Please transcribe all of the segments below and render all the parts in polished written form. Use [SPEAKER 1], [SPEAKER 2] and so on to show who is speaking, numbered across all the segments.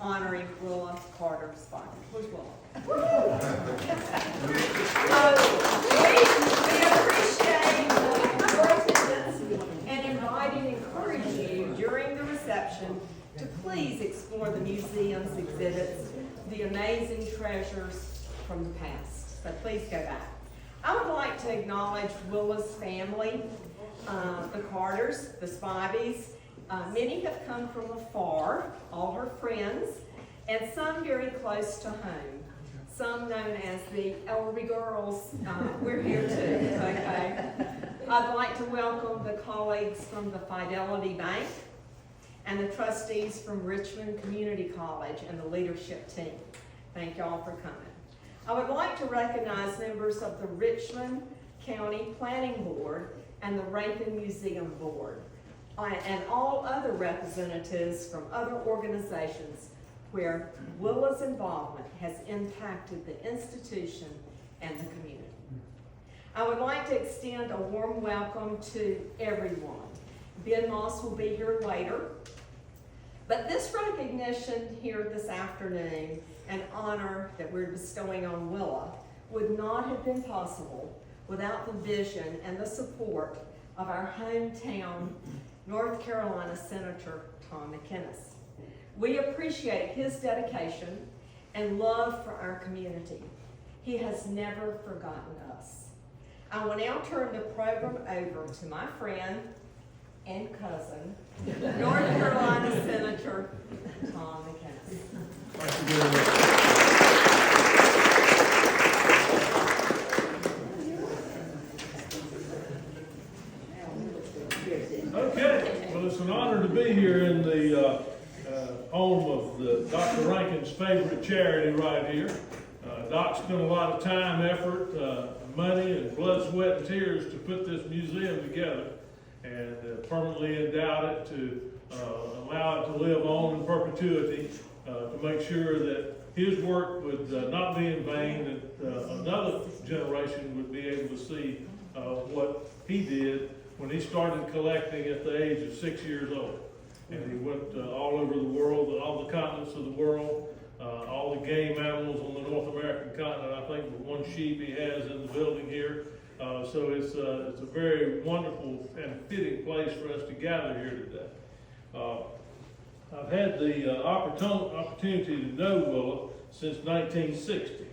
[SPEAKER 1] honoring Willa Carter Spivey. Where's Willa? We appreciate your attendance and invite and encourage you during the reception to please explore the museum's exhibits, the amazing treasures from the past. So please go back. I would like to acknowledge Willa's family, the Carters, the Spiveys. Many have come from afar, all her friends, and some very close to home. Some known as the Ellery Girls. We're here too, okay? I'd like to welcome the colleagues from the Fidelity Bank and the trustees from Richmond Community College and the leadership team. Thank y'all for coming. I would like to recognize members of the Richmond County Planning Board and the Rankin Museum Board, and all other representatives from other organizations where Willa's involvement has impacted the institution and the community. I would like to extend a warm welcome to everyone. Ben Moss will be here later, but this recognition here this afternoon and honor that we're bestowing on Willa would not have been possible without the vision and the support of our hometown North Carolina Senator Tom McInnes. We appreciate his dedication and love for our community. He has never forgotten us. I will now turn the program over to my friend and cousin, North Carolina Senator Tom McInnes.
[SPEAKER 2] Thank you very much. Okay, well, it's an honor to be here in the home of Dr. Rankin's favorite charity right here. Doc spent a lot of time, effort, money, and blood, sweat, and tears to put this museum together and permanently endowed it to allow it to live on in perpetuity, to make sure that his work would not be in vain, that another generation would be able to see what he did when he started collecting at the age of 6 years old. And he went all over the world, all the continents of the world, all the game animals on the North American continent. I think the one sheep he has in the building here. So it's a very wonderful and fitting place for us to gather here today. I've had the opportunity to know Willa since 1960,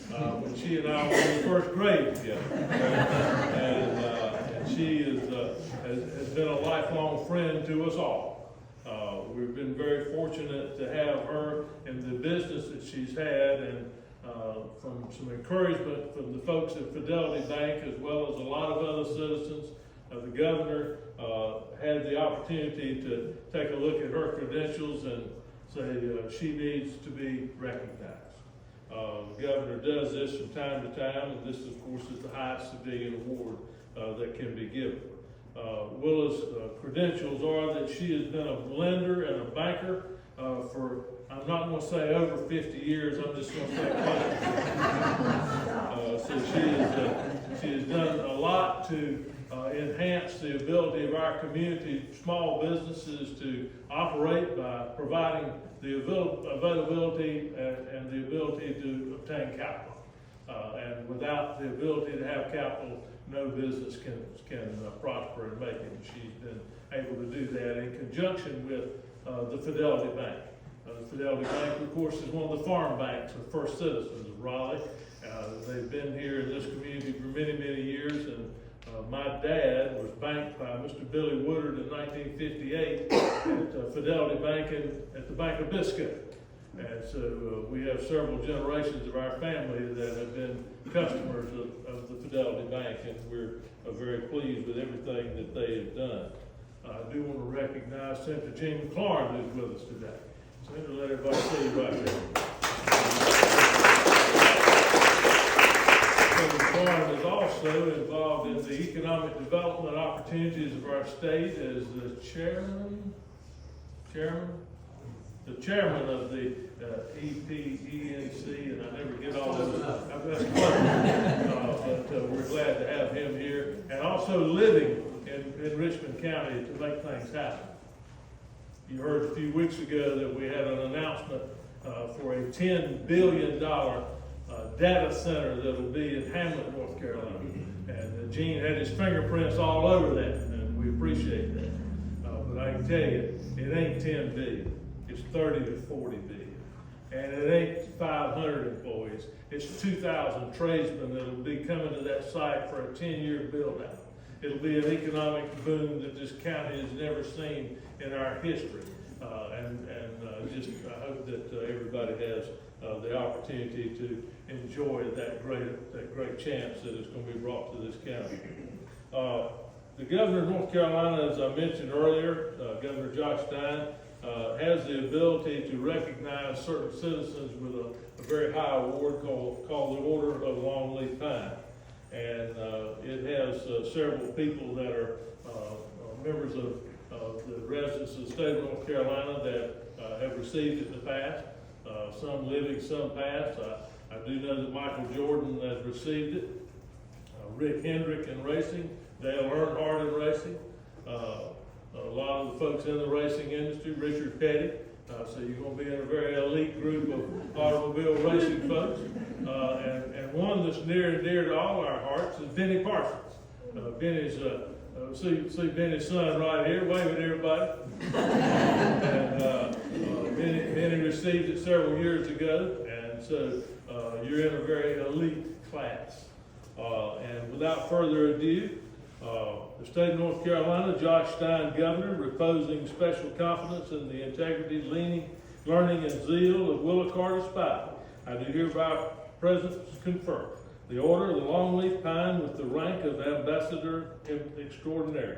[SPEAKER 2] when she and I were in the first grade together. And she has been a lifelong friend to us all. We've been very fortunate to have her in the business that she's had, and from some encouragement from the folks at Fidelity Bank, as well as a lot of other citizens. The governor had the opportunity to take a look at her credentials and say she needs to be recognized. The governor does this from time to time, and this, of course, is the highest civilian award that can be given. Willa's credentials are that she has been a lender and a banker for, I'm not going to say over 50 years, I'm just going to say close. So she has done a lot to enhance the ability of our community, small businesses, to operate by providing the availability and the ability to obtain capital. And without the ability to have capital, no business can prosper and make it. And she's been able to do that in conjunction with the Fidelity Bank. The Fidelity Bank, of course, is one of the farm banks of First Citizens of Raleigh. They've been here in this community for many, many years, and my dad was banked by Mr. Billy Woodard in 1958 at Fidelity Bank at the Bank of Biscayne. And so we have several generations of our family that have been customers of the Fidelity Bank, and we're very pleased with everything that they have done. I do want to recognize Senator Jim McLaurin, who's with us today. Senator, let everybody see you right there. Senator McLaurin is also involved in the economic development opportunities of our state as the chairman of the EPENC, and I never get all of it. But we're glad to have him here, and also living in Richmond County to make things happen. You heard a few weeks ago that we had an announcement $10 billion data center that'll be in Hamlet, North Carolina. And Gene had his fingerprints all over that, and we appreciate that. But I can tell you, it ain't 10 billion. It's 30 to 40 billion. And it ain't 500 employees. It's 2,000 tradesmen that'll be coming to that site for a 10-year build-out. It'll be an economic boom that this county has never seen in our history. I hope that everybody has the opportunity to enjoy that great chance that is going to be brought to this county. The governor of North Carolina, as I mentioned earlier, Governor Josh Stein, has the ability to recognize certain citizens with a very high award called the Order of Longleaf Pine. And it has several people that are members of the residents of the state of North Carolina that have received it in the past. Some living, some past. I do know that Michael Jordan has received it. Rick Hendrick in racing. Dale Earnhardt in racing. A lot of the folks in the racing industry. Richard Petty. So you're going to be in a very elite group of automobile racing folks. And one that's near and dear to all our hearts is Benny Parsons. Benny's, see Benny's son right here, waving at everybody. And Benny received it several years ago, and so you're in a very elite class. And without further ado, the state of North Carolina, Josh Stein, Governor, reposing special confidence in the integrity, learning, and zeal of Willa Carter Spivey, I do hereby present confer the Order of the Longleaf Pine with the rank of Ambassador Extraordinary,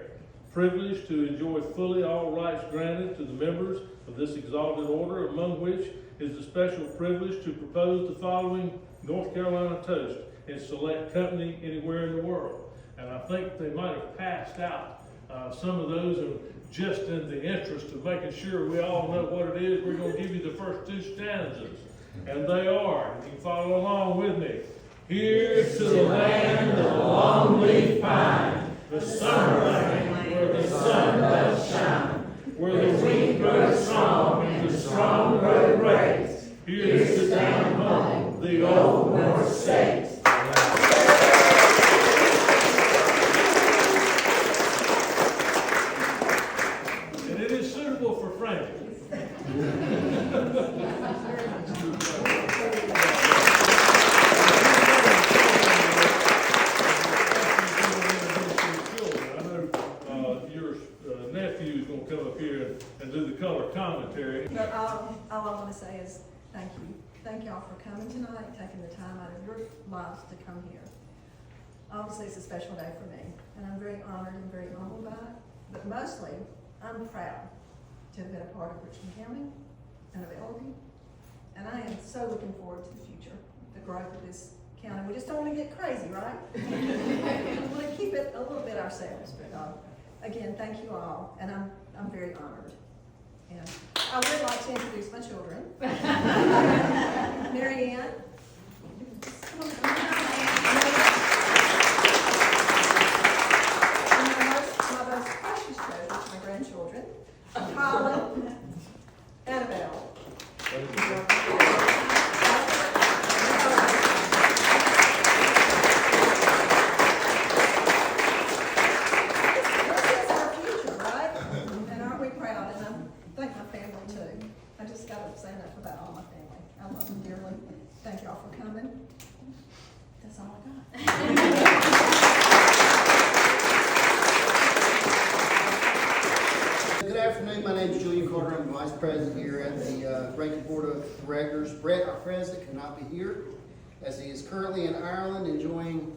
[SPEAKER 2] privileged to enjoy fully all rights granted to the members of this exalted order, among which is the special privilege to propose the following North Carolina toast in select company anywhere in the world. And I think they might have passed out some of those, and just in the interest of making sure we all know what it is, we're going to give you the first two stanzas. And they are, you can follow along with me. Here's to the land of the longleaf pine, the summer land where the sun does shine, where the wheat grows strong and the strong road raised. Here's to down home, the old North States. And it is suitable for Franklin. Come up here and do the color commentary.
[SPEAKER 3] But all I want to say is thank you. Thank y'all for coming tonight, taking the time out of your lives to come here. Obviously, it's a special day for me, and I'm very honored and very humbled by it. But mostly, I'm proud to have been a part of Richmond County and of OLLP. And I am so looking forward to the future, the growth of this county. We just don't want to get crazy, right? We want to keep it a little bit ourselves. But again, thank you all, and I'm very honored. And I would like to introduce my children. Mary Ann. And my most precious treasures, my grandchildren, Colin, Annabelle. Thank y'all for coming. That's all I got.
[SPEAKER 4] Good afternoon. My name is Willa Carter. I'm the Vice President here at the Rankin Board of Directors. Brett, our President, cannot be here as he is currently in Ireland enjoying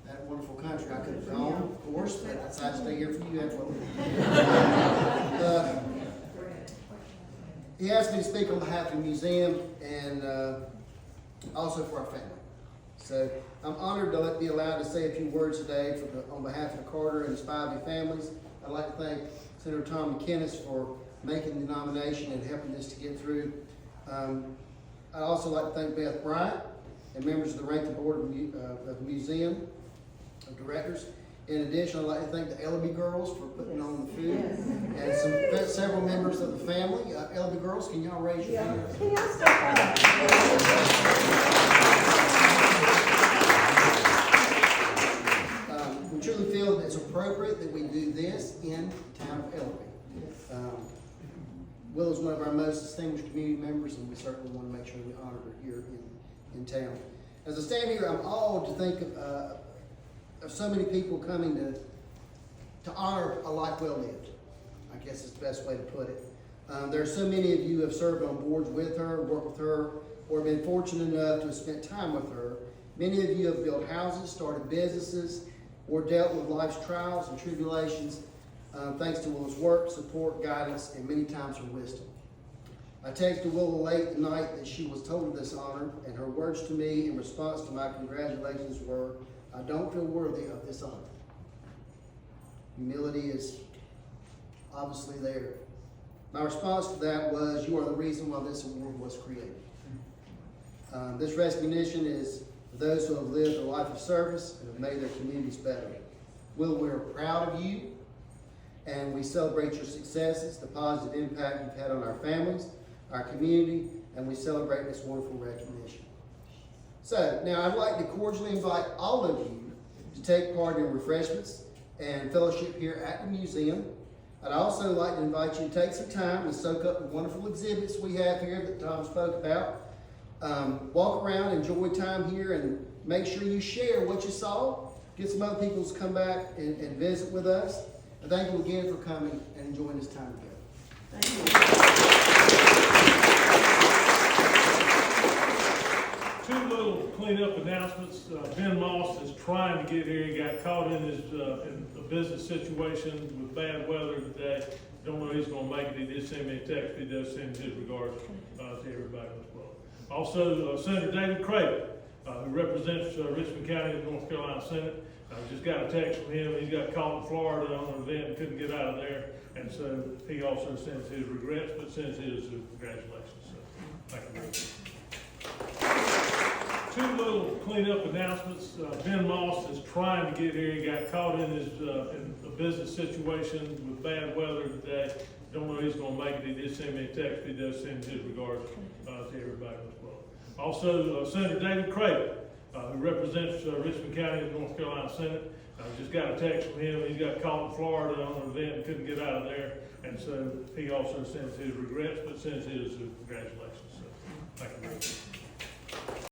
[SPEAKER 4] that wonderful country. I could have gone, of course, but I decided to stay here for you as well. He asked me to speak on behalf of the museum and also for our family. So I'm honored to be allowed to say a few words today on behalf of the Carter and the Spivey families. I'd like to thank Senator Tom McInnes for making the nomination and helping this to get through. I'd also like to thank Beth Bryant and members of the Rankin Board of Museum of Directors. In addition, I'd like to thank the OLLP girls for putting on the food, and several members of the family. OLLP girls, can y'all raise your hands?
[SPEAKER 3] Can y'all step up?
[SPEAKER 4] We truly feel that it's appropriate that we do this in the town of OLLP. Willa's one of our most distinguished community members, and we certainly want to make sure we honor her here in town. As I stand here, I'm awed to think of so many people coming to honor a life well lived. I guess is the best way to put it. There are so many of you who have served on boards with her, worked with her, or been fortunate enough to have spent time with her. Many of you have built houses, started businesses, or dealt with life's trials and tribulations, thanks to Willa's work, support, guidance, and many times her wisdom. I texted Willa late the night that she was told of this honor, and her words to me in response to my congratulations were, "I don't feel worthy of this honor." Humility is obviously there. My response to that was, "You are the reason why this award was created." This recognition is for those who have lived a life of service and have made their communities better. Willa, we are proud of you, and we celebrate your successes, the positive impact you've had on our families, our community, and we celebrate this wonderful recognition. So, now I'd like to cordially invite all of you to take part in refreshments and fellowship here at the museum. I'd also like to invite you to take some time and soak up the wonderful exhibits we have here that Tom spoke about. Walk around, enjoy time here, and make sure you share what you saw. Get some other people to come back and visit with us. And thank you again for coming and enjoying this time together.
[SPEAKER 1] Thank you.
[SPEAKER 2] Two little cleanup announcements. Ben Moss is trying to get here. He got caught in his in a business situation with bad weather today. Don't know if he's going to make it. He did send me a text. He does send his regards to everybody as well. Also, Senator David Craven, who represents Richmond County in the North Carolina Senate. Just got a text from him. He got caught in Florida on an event and couldn't get out of there. And so he also sends his regrets, but sends his congratulations. So, thank you very much. Two little cleanup announcements. Ben Moss is trying to get here. He got caught in his in a business situation with bad weather today. Don't know if he's going to make it. He did send me a text. He does send his regards to everybody as well. Also, Senator David Craven, who represents Richmond County in the North Carolina Senate. Just got a text from him. He got caught in Florida on an event and couldn't get out of there. And so he also sends his regrets, but sends his congratulations. So, thank you very much.